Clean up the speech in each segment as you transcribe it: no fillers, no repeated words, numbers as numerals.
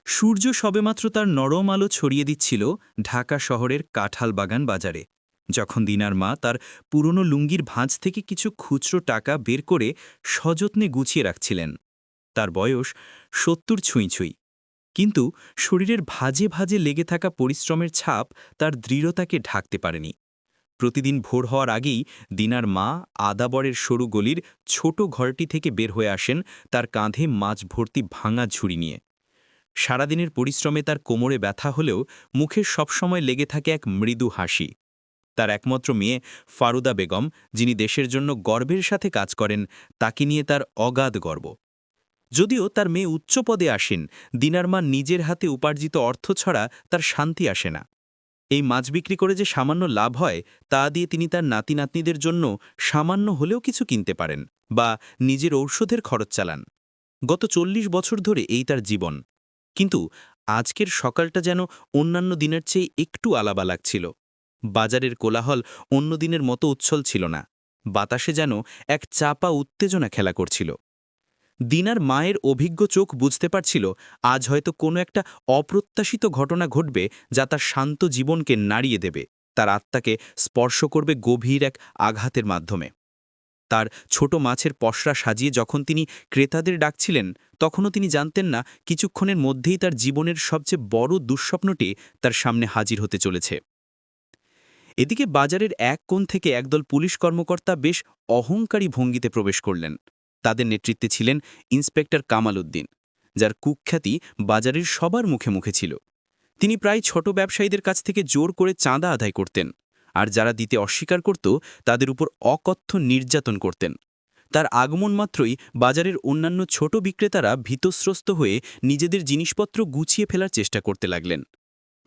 সূর্য সবেমাত্র তার নরম আলো ছড়িয়ে দিচ্ছিল ঢাকা শহরের কাঁঠাল বাগান বাজারে, যখন দিনার মা তার পুরনো লুঙ্গির ভাঁজ থেকে কিছু খুচরো টাকা বের করে সযত্নে গুছিয়ে রাখছিলেন। তার বয়স ৭০ ছুঁই ছুঁই, কিন্তু শরীরের ভাজে ভাজে লেগে থাকা পরিশ্রমের ছাপ তার দৃঢ়তাকে ঢাকতে পারেনি। প্রতিদিন ভোর হওয়ার আগেই দিনার মা আদাবরের সরু গলির ছোট ঘরটি থেকে বের হয়ে আসেন, তার কাঁধে মাছ ভর্তি ভাঙা ঝুড়ি নিয়ে। সারাদিনের পরিশ্রমে তার কোমরে ব্যথা হলেও মুখে সবসময় লেগে থাকে এক মৃদু হাসি। তার একমাত্র মেয়ে ফারুদা বেগম, যিনি দেশের জন্য গর্বের সাথে কাজ করেন, তাকে নিয়ে তার অগাধ গর্ব। যদিও তার মেয়ে উচ্চ পদে আসেন, দিনার মা নিজের হাতে উপার্জিত অর্থ ছাড়া তার শান্তি আসে না। এই মাছ বিক্রি করে যে সামান্য লাভ হয়, তা দিয়ে তিনি তার নাতি নাতনিদের জন্য সামান্য হলেও কিছু কিনতে পারেন বা নিজের ঔষধের খরচ চালান। গত ৪০ বছর ধরে এই তার জীবন। কিন্তু আজকের সকালটা যেন অন্যান্য দিনের চেয়ে একটু আলাদা লাগছিল। বাজারের কোলাহল অন্য দিনের মতো উচ্ছল ছিল না। বাতাসে যেন এক চাপা উত্তেজনা খেলা করছিল। দিনার মায়ের অভিজ্ঞ চোখ বুঝতে পারছিল আজ হয়তো কোনো একটা অপ্রত্যাশিত ঘটনা ঘটবে, যা তার শান্ত জীবনকে নাড়িয়ে দেবে, তার আত্মাকে স্পর্শ করবে গভীর এক আঘাতের মাধ্যমে। তার ছোট মাছের পসরা সাজিয়ে যখন তিনি ক্রেতাদের ডাকছিলেন, তখনও তিনি জানতেন না কিছুক্ষণের মধ্যেই তার জীবনের সবচেয়ে বড় দুঃস্বপ্নটি তার সামনে হাজির হতে চলেছে। এদিকে বাজারের এক কোণ থেকে একদল পুলিশ কর্মকর্তা বেশ অহংকারী ভঙ্গিতে প্রবেশ করলেন। তাদের নেতৃত্বে ছিলেন ইন্সপেক্টর কামাল উদ্দিন, যার কুখ্যাতি বাজারের সবার মুখে মুখে ছিল। তিনি প্রায় ছোট ব্যবসায়ীদের কাছ থেকে জোর করে চাঁদা আদায় করতেন, আর যারা দিতে অস্বীকার করত তাদের উপর অকথ্য নির্যাতন করতেন। তার আগমন মাত্রই বাজারের অন্যান্য ছোট বিক্রেতারা ভীতস্রস্ত হয়ে নিজেদের জিনিসপত্র গুছিয়ে ফেলার চেষ্টা করতে লাগলেন।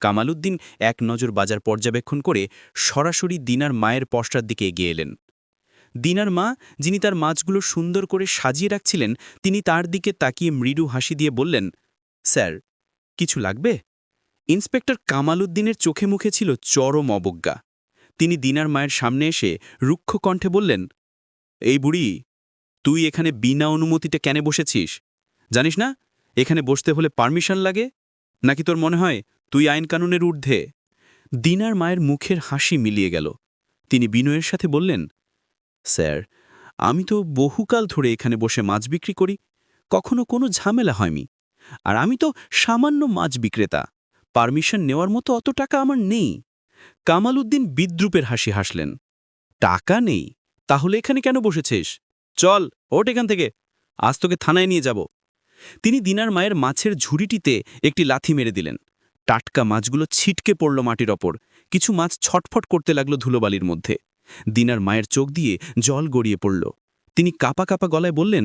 কামাল উদ্দিন এক নজর বাজার পর্যবেক্ষণ করে সরাসরি দিনার মায়ের পসরার দিকে এগিয়ে এলেন। দিনার মা, যিনি তার মাছগুলো সুন্দর করে সাজিয়ে রাখছিলেন, তিনি তার দিকে তাকিয়ে মৃদু হাসি দিয়ে বললেন, স্যার, কিছু লাগবে? ইন্সপেক্টর কামাল উদ্দিনের চোখে মুখে ছিল চরম অবজ্ঞা। তিনি দিনার মায়ের সামনে এসে রুক্ষ কণ্ঠে বললেন, এই বুড়ি, তুই এখানে বিনা অনুমতিতে কেন বসেছিস? জানিস না এখানে বসতে হলে পারমিশন লাগে? নাকি তোর মনে হয় তুই আইন কানুনের ঊর্ধ্বে? দিনার মায়ের মুখের হাসি মিলিয়ে গেল। তিনি বিনয়ের সাথে বললেন, স্যার, আমি তো বহুকাল ধরে এখানে বসে মাছ বিক্রি করি, কখনো কোনো ঝামেলা হয়নি। আর আমি তো সামান্য মাছ বিক্রেতা, পারমিশন নেওয়ার মতো অত টাকা আমার নেই। কামাল উদ্দিন বিদ্রুপের হাসি হাসলেন। টাকা নেই? তাহলে এখানে কেন বসেছিস? চল, ওঠ এখান থেকে, আজ তোকে থানায় নিয়ে যাব। তিনি দিনার মায়ের মাছের ঝুড়িটিতে একটি লাথি মেরে দিলেন। টাটকা মাছগুলো ছিটকে পড়ল মাটির ওপর। কিছু মাছ ছটফট করতে লাগলো ধুলোবালির মধ্যে। দিনার মায়ের চোখ দিয়ে জল গড়িয়ে পড়ল। তিনি কাপা কাপা গলায় বললেন,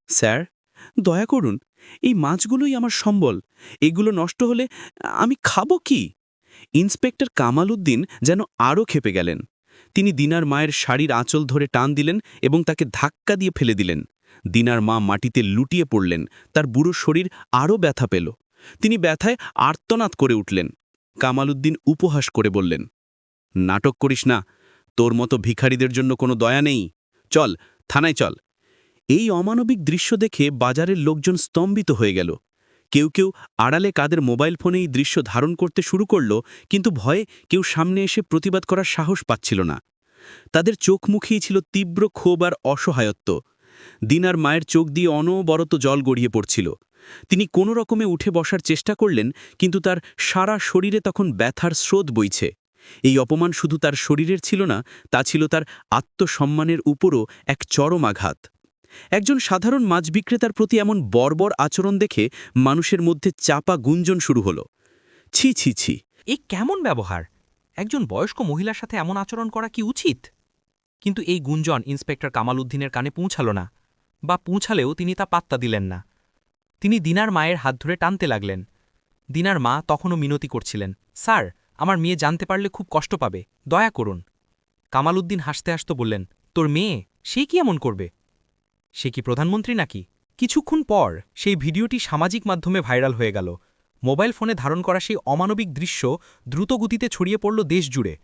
স্যার, দয়া করুন, এই মাছগুলোই আমার সম্বল। এগুলো নষ্ট হলে আমি খাবো কি? ইন্সপেক্টর কামাল উদ্দিন যেন আরও ক্ষেপে গেলেন। তিনি দিনার মায়ের শাড়ির আঁচল ধরে টান দিলেন এবং তাকে ধাক্কা দিয়ে ফেলে দিলেন। দিনার মা মাটিতে লুটিয়ে পড়লেন। তার বুড়ো শরীর আরও ব্যথা পেল। তিনি ব্যথায় আর্তনাদ করে উঠলেন। কামাল উদ্দিন উপহাস করে বললেন, নাটক করিস না, তোর মতো ভিখারিদের জন্য কোনো দয়া নেই। চল, থানায় চল। এই অমানবিক দৃশ্য দেখে বাজারের লোকজন স্তম্ভিত হয়ে গেল। কেউ কেউ আড়ালে কাদের মোবাইল ফোনে এই দৃশ্য ধারণ করতে শুরু করল, কিন্তু ভয়ে কেউ সামনে এসে প্রতিবাদ করার সাহস পাচ্ছিল না। তাদের চোখ মুখেই ছিল তীব্র ক্ষোভ আর অসহায়ত্ব। দিনার মায়ের চোখ দিয়ে অনবরত জল গড়িয়ে পড়ছিল। তিনি কোনো রকমে উঠে বসার চেষ্টা করলেন, কিন্তু তার সারা শরীরে তখন ব্যথার স্রোত বইছে। এই অপমান শুধু তার শরীরের ছিল না, তা ছিল তার আত্মসম্মানের উপরও এক চরম আঘাত। একজন সাধারণ মাছ বিক্রেতার প্রতি এমন বর্বর আচরণ দেখে মানুষের মধ্যে চাপা গুঞ্জন শুরু হলো। ছি ছি ছি! এই কেমন ব্যবহার? একজন বয়স্ক মহিলার সাথে এমন আচরণ করা কি উচিত? কিন্তু এই গুঞ্জন ইন্সপেক্টর কামাল উদ্দিনের কানে পৌঁছাল না, বা পৌঁছালেও তিনি তা পাত্তা দিলেন না। তিনি দিনার মায়ের হাত ধরে টানতে লাগলেন। দিনার মা তখনও মিনতি করছিলেন, স্যার, আমার মেয়ে জানতে পারলে খুব কষ্ট পাবে, দয়া করুন। কামাল উদ্দিন হাসতে হাসতে বললেন, তোর মেয়ে, সে কি এমন করবে? সে কি প্রধানমন্ত্রী নাকি? কিছুক্ষণ পর সেই ভিডিওটি সামাজিক মাধ্যমে ভাইরাল হয়ে গেল। মোবাইল ফোনে ধারণ করা সেই অমানবিক দৃশ্য দ্রুতগতিতে ছড়িয়ে পড়ল দেশ জুড়ে।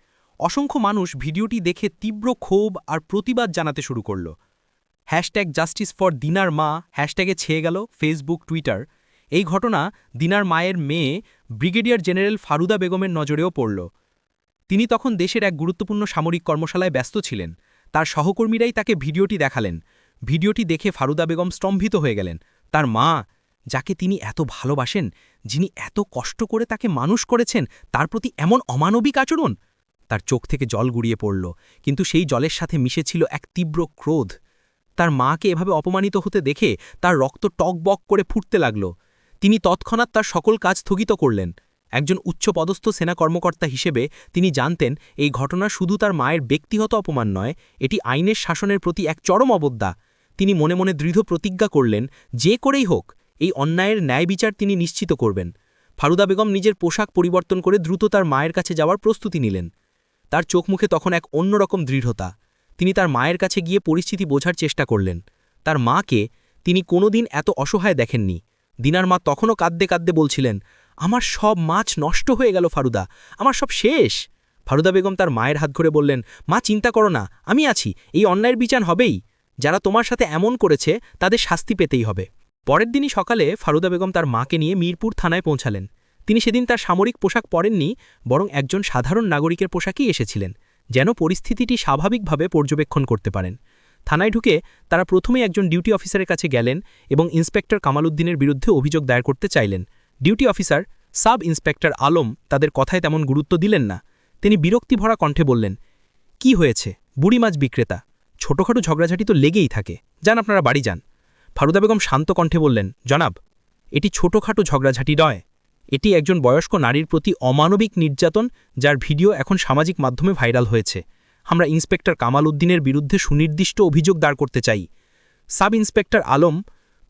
অসংখ্য মানুষ ভিডিওটি দেখে তীব্র ক্ষোভ আর প্রতিবাদ জানাতে শুরু করল। হ্যাশট্যাগ জাস্টিস ফর দিনার মা হ্যাশট্যাগে ছেয়ে গেল ফেসবুক, টুইটার। এই ঘটনা দিনার মায়ের মেয়ে ব্রিগেডিয়ার জেনারেল ফারুদা বেগমের নজরেও পড়ল। তিনি তখন দেশের এক গুরুত্বপূর্ণ সামরিক কর্মশালায় ব্যস্ত ছিলেন। তার সহকর্মীরাই তাকে ভিডিওটি দেখালেন। ভিডিওটি দেখে ফারুদা বেগম স্তম্ভিত হয়ে গেলেন। তার মা, যাকে তিনি এত ভালোবাসেন, যিনি এত কষ্ট করে তাকে মানুষ করেছেন, তার প্রতি এমন অমানবিক আচরণ! তার চোখ থেকে জল গড়িয়ে পড়ল, কিন্তু সেই জলের সাথে মিশে ছিল এক তীব্র ক্রোধ। তার মাকে এভাবে অপমানিত হতে দেখে তার রক্ত টকবক করে ফুটতে লাগল। তিনি তৎক্ষণাৎ তার সকল কাজ স্থগিত করলেন। একজন উচ্চপদস্থ সেনা কর্মকর্তা হিসেবে তিনি জানতেন এই ঘটনা শুধু তার মায়ের ব্যক্তিগত অপমান নয়, এটি আইনের শাসনের প্রতি এক চরম অবজ্ঞা। তিনি মনে মনে দৃঢ় প্রতিজ্ঞা করলেন, যে করেই হোক এই অন্যায়ের ন্যায় বিচার তিনি নিশ্চিত করবেন। ফারুদা বেগম নিজের পোশাক পরিবর্তন করে দ্রুত তার মায়ের কাছে যাওয়ার প্রস্তুতি নিলেন। তার চোখ মুখে তখন এক অন্যরকম দৃঢ়তা। তিনি তার মায়ের কাছে গিয়ে পরিস্থিতি বোঝার চেষ্টা করলেন। তার মাকে তিনি কোনোদিন এত অসহায় দেখেননি। দিনার মা তখনও কাঁদতে কাঁদতে বলছিলেন, আমার সব মাছ নষ্ট হয়ে গেল ফারুদা, আমার সব শেষ। ফারুদা বেগম তার মায়ের হাত ধরে বললেন, মা চিন্তা করো না, আমি আছি, এই অন্যায়ের বিচার হবেই। যারা তোমার সাথে এমন করেছে তাদের শাস্তি পেতেই হবে। পরের দিনই সকালে ফারুদা বেগম তার মাকে নিয়ে মিরপুর থানায় পৌঁছালেন। তিনি সেদিন তার সামরিক পোশাক পরেননি, বরং একজন সাধারণ নাগরিকের পোশাকেই এসেছিলেন, যেন পরিস্থিতিটি স্বাভাবিকভাবে পর্যবেক্ষণ করতে পারেন। থানায় ঢুকে তারা প্রথমেই একজন ডিউটি অফিসারের কাছে গেলেন এবং ইন্সপেক্টর কামাল উদ্দিনের বিরুদ্ধে অভিযোগ দায়ের করতে চাইলেন। Duty officer sub inspector Alam তাদের কথায় তেমন গুরুত্ব দিলেন না। তিনি বিরক্তিভরা কণ্ঠে বললেন, কি হয়েছে, বুড়ি মাছ বিক্রেতা, ছোটখাটো ঝগড়াঝাটি তো লেগেই থাকে, যান আপনারা বাড়ি যান। ফারুদা বেগম শান্ত কণ্ঠে বললেন, জনাব, এটি ছোটখাটো ঝগড়াঝাটি নয়, এটি একজন বয়স্ক নারীর প্রতি অমানবিক নির্যাতন, যার ভিডিও এখন সামাজিক মাধ্যমে ভাইরাল হয়েছে। আমরা ইন্সপেক্টর কামাল উদ্দিনের বিরুদ্ধে সুনির্দিষ্ট অভিযোগ দাঁড় করতে চাই। সাব ইন্সপেক্টর আলম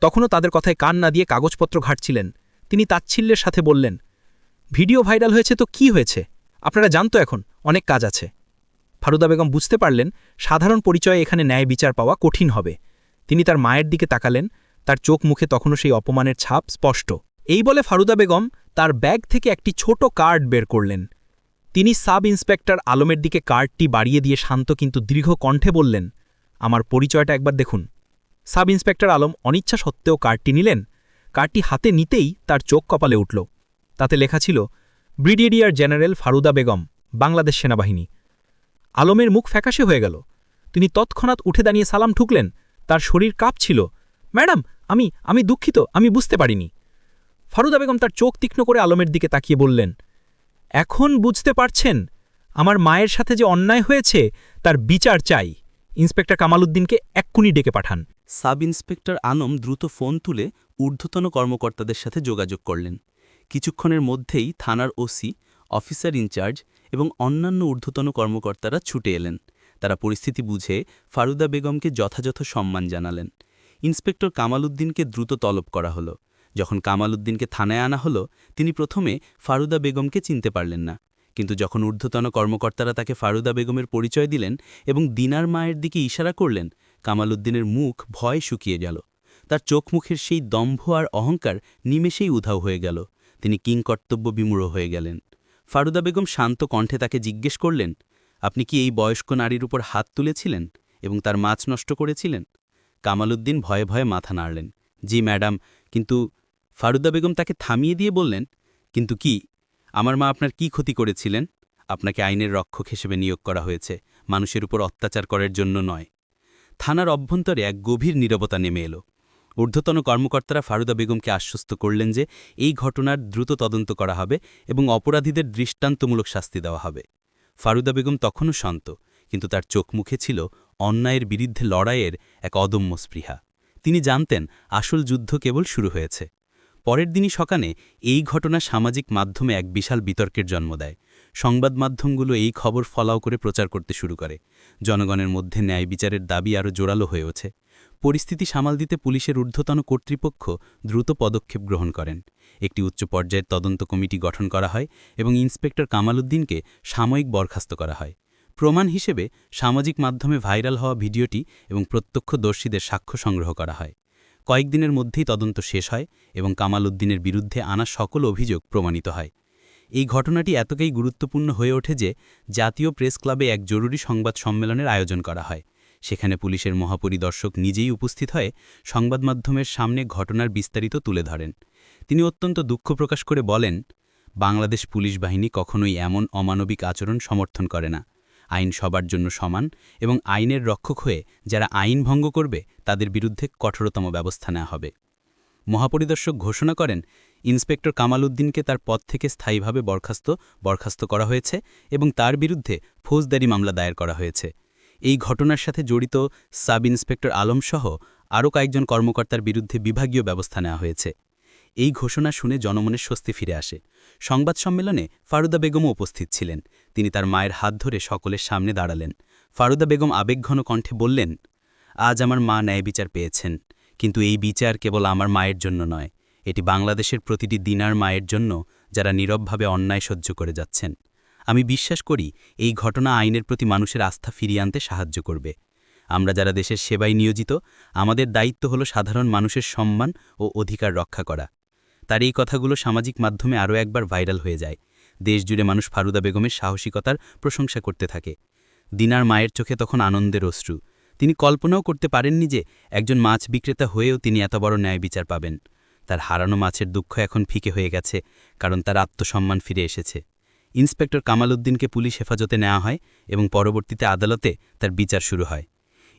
তখনও তাদের কথায় কান না দিয়ে কাগজপত্র ঘাঁটছিলেন। তিনি তাচ্ছিল্যের সাথে বললেন, ভিডিও ভাইরাল হয়েছে তো কি হয়েছে, আপনারা জানতো, এখন অনেক কাজ আছে। ফারুদা বেগম বুঝতে পারলেন সাধারণ পরিচয়ে এখানে ন্যায় বিচার পাওয়া কঠিন হবে। তিনি তার মায়ের দিকে তাকালেন, তার চোখ মুখে তখনও সেই অপমানের ছাপ স্পষ্ট। এই বলে ফারুদা বেগম তার ব্যাগ থেকে একটি ছোট কার্ড বের করলেন। তিনি সাব ইন্সপেক্টর আলমের দিকে কার্ডটি বাড়িয়ে দিয়ে শান্ত কিন্তু দীর্ঘ কণ্ঠে বললেন, আমার পরিচয়টা একবার দেখুন। সাব ইন্সপেক্টর আলম অনিচ্ছা সত্ত্বেও কার্ডটি নিলেন। কার্ডটি হাতে নিতেই তার চোখ কপালে উঠল। তাতে লেখা ছিল, ব্রিগেডিয়ার জেনারেল ফারুদা বেগম, বাংলাদেশ সেনাবাহিনী। আলমের মুখ ফ্যাকাশে হয়ে গেল। তিনি তৎক্ষণাৎ উঠে দাঁড়িয়ে সালাম ঠুকলেন। তার শরীর কাঁপছিল। ম্যাডাম, আমি দুঃখিত, আমি বুঝতে পারিনি। ফারুদা বেগম তার চোখ তীক্ষ্ণ করে আলমের দিকে তাকিয়ে বললেন, এখন বুঝতে পারছেন আমার মায়ের সাথে যে অন্যায় হয়েছে তার বিচার চাই। ইন্সপেক্টর কামাল উদ্দিনকে এক্ষুনি ডেকে পাঠান। সাব ইন্সপেক্টর আলম দ্রুত ফোন তুলে ঊর্ধ্বতন কর্মকর্তাদের সাথে যোগাযোগ করলেন। কিছুক্ষণের মধ্যেই থানার ওসি, অফিসার ইনচার্জ এবং অন্যান্য ঊর্ধ্বতন কর্মকর্তারা ছুটে এলেন। তারা পরিস্থিতি বুঝে ফারুদা বেগমকে যথাযথ সম্মান জানালেন। ইন্সপেক্টর কামাল উদ্দিনকে দ্রুত তলব করা হলো। যখন কামাল উদ্দিনকে থানায় আনা হলো, তিনি প্রথমে ফারুদা বেগমকে চিনতে পারলেন না। কিন্তু যখন ঊর্ধ্বতন কর্মকর্তারা তাকে ফারুদা বেগমের পরিচয় দিলেন এবং দিনার মায়ের দিকে ইশারা করলেন, কামাল উদ্দিনের মুখ ভয় শুকিয়ে গেল। তার চোখ মুখের সেই দম্ভ আর অহংকার নিমেষেই উধাও হয়ে গেল। তিনি কিংকর্তব্য বিমূঢ় হয়ে গেলেন। ফারুদা বেগম শান্ত কণ্ঠে তাকে জিজ্ঞেস করলেন, আপনি কি এই বয়স্ক নারীর উপর হাত তুলেছিলেন এবং তার মাছ নষ্ট করেছিলেন? কামাল উদ্দিন ভয়ে ভয়ে মাথা নাড়লেন, জি ম্যাডাম, কিন্তু। ফারুদা বেগম তাকে থামিয়ে দিয়ে বললেন, কিন্তু কি? আমার মা আপনার কি ক্ষতি করেছিলেন? আপনাকে আইনের রক্ষক হিসেবে নিয়োগ করা হয়েছে, মানুষের উপর অত্যাচার করার জন্য নয়। থানার অভ্যন্তরে এক গভীর নীরবতা নেমে এলো। ঊর্ধ্বতন কর্মকর্তারা ফারুদা বেগমকে আশ্বস্ত করলেন যে এই ঘটনার দ্রুত তদন্ত করা হবে এবং অপরাধীদের দৃষ্টান্তমূলক শাস্তি দেওয়া হবে। ফারুদা বেগম তখনও শান্ত, কিন্তু তার চোখ মুখে ছিল অন্যায়ের বিরুদ্ধে লড়াইয়ের এক অদম্য স্পৃহা। তিনি জানতেন আসল যুদ্ধ কেবল শুরু হয়েছে। পরের দিনই সকালে এই ঘটনা সামাজিক মাধ্যমে এক বিশাল বিতর্কের জন্ম দেয়। সংবাদ মাধ্যমগুলো এই খবর ফলাও করে প্রচার করতে শুরু করে। জনগণের মধ্যে ন্যায় বিচারের দাবি আরও জোরালো হয়ে ওঠে। পরিস্থিতি সামাল দিতে পুলিশের ঊর্ধ্বতন কর্তৃপক্ষ দ্রুত পদক্ষেপ গ্রহণ করেন। একটি উচ্চ পর্যায়ের তদন্ত কমিটি গঠন করা হয় এবং ইন্সপেক্টর কামাল উদ্দিনকে সাময়িক বরখাস্ত করা হয়। প্রমাণ হিসেবে সামাজিক মাধ্যমে ভাইরাল হওয়া ভিডিওটি এবং প্রত্যক্ষদর্শীদের সাক্ষ্য সংগ্রহ করা হয়। কয়েকদিনের মধ্যেই তদন্ত শেষ হয় এবং কামাল উদ্দিনের বিরুদ্ধে আনা সকল অভিযোগ প্রমাণিত হয়। এই ঘটনাটি এতটাই গুরুত্বপূর্ণ হয়ে ওঠে যে জাতীয় প্রেস ক্লাবে এক জরুরি সংবাদ সম্মেলনের আয়োজন করা হয়। সেখানে পুলিশের মহাপরিদর্শক নিজেই উপস্থিত হয়ে সংবাদ মাধ্যমের সামনে ঘটনার বিস্তারিত তুলে ধরেন। তিনি অত্যন্ত দুঃখ প্রকাশ করে বলেন, বাংলাদেশ পুলিশ বাহিনী কখনোই এমন অমানবিক আচরণ সমর্থন করে না। আইন সবার জন্য সমান এবং আইনের রক্ষক হয়ে যারা আইন ভঙ্গ করবে তাদের বিরুদ্ধে কঠোরতম ব্যবস্থা নেওয়া হবে। মহাপরিদর্শক ঘোষণা করেন, ইন্সপেক্টর কামাল উদ্দিনকে তার পদ থেকে স্থায়ীভাবে বরখাস্ত করা হয়েছে এবং তার বিরুদ্ধে ফৌজদারি মামলা দায়ের করা হয়েছে। এই ঘটনার সাথে জড়িত সাব ইন্সপেক্টর আলমসহ আরও কয়েকজন কর্মকর্তার বিরুদ্ধে বিভাগীয় ব্যবস্থা নেওয়া হয়েছে। এই ঘোষণা শুনে জনমনের স্বস্তি ফিরে আসে। সংবাদ সম্মেলনে ফারুদা বেগমও উপস্থিত ছিলেন। তিনি তার মায়ের হাত ধরে সকলের সামনে দাঁড়ালেন। ফারুদা বেগম আবেগঘন কণ্ঠে বললেন, আজ আমার মা ন্যায় বিচার পেয়েছেন, কিন্তু এই বিচার কেবল আমার মায়ের জন্য নয়, এটি বাংলাদেশের প্রতিটি দিনার মায়ের জন্য যারা নীরবভাবে অন্যায় সহ্য করে যাচ্ছেন। আমি বিশ্বাস করি এই ঘটনা আইনের প্রতি মানুষের আস্থা ফিরিয়ে আনতে সাহায্য করবে। আমরা যারা দেশের সেবায় নিয়োজিত, আমাদের দায়িত্ব হলো সাধারণ মানুষের সম্মান ও অধিকার রক্ষা করা। তার এই কথাগুলো সামাজিক মাধ্যমে আরও একবার ভাইরাল হয়ে যায়। দেশজুড়ে মানুষ ফারুদা বেগমের সাহসিকতার প্রশংসা করতে থাকে। দিনার মায়ের চোখে তখন আনন্দের অশ্রু। তিনি কল্পনাও করতে পারেননি যে একজন মাছ বিক্রেতা হয়েও তিনি এত বড় ন্যায় বিচার পাবেন। তার হারানো মাছের দুঃখ এখন ফিকে হয়ে গেছে, কারণ তার আত্মসম্মান ফিরে এসেছে। ইন্সপেক্টর কামাল উদ্দিনকে পুলিশ হেফাজতে নেওয়া হয় এবং পরবর্তীতে আদালতে তার বিচার শুরু হয়।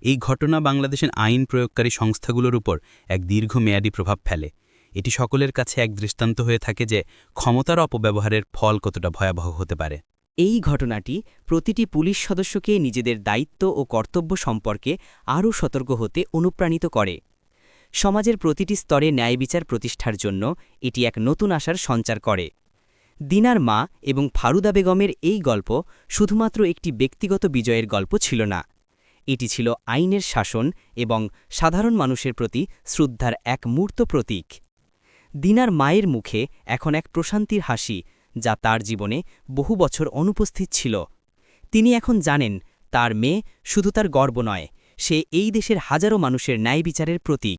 এই ঘটনা বাংলাদেশের আইন প্রয়োগকারী সংস্থাগুলোর উপর এক দীর্ঘমেয়াদী প্রভাব ফেলে। এটি সকলের কাছে এক দৃষ্টান্ত হয়ে থাকে যে ক্ষমতার অপব্যবহারের ফল কতটা ভয়াবহ হতে পারে। এই ঘটনাটি প্রতিটি পুলিশ সদস্যকে নিজেদের দায়িত্ব ও কর্তব্য সম্পর্কে আরও সতর্ক হতে অনুপ্রাণিত করে। সমাজের প্রতিটি স্তরে ন্যায় বিচার প্রতিষ্ঠার জন্য এটি এক নতুন আশার সঞ্চার করে। দিনার মা এবং ফারুদা বেগমের এই গল্প শুধুমাত্র একটি ব্যক্তিগত বিজয়ের গল্প ছিল না, এটি ছিল আইনের শাসন এবং সাধারণ মানুষের প্রতি শ্রদ্ধার এক মূর্ত প্রতীক। দিনার মায়ের মুখে এখন এক প্রশান্তির হাসি, যা তার জীবনে বহু বছর অনুপস্থিত ছিল। তিনি এখন জানেন তার মেয়ে শুধু তার গর্ব নয়, সে এই দেশের হাজারো মানুষের ন্যায় বিচারের প্রতীক।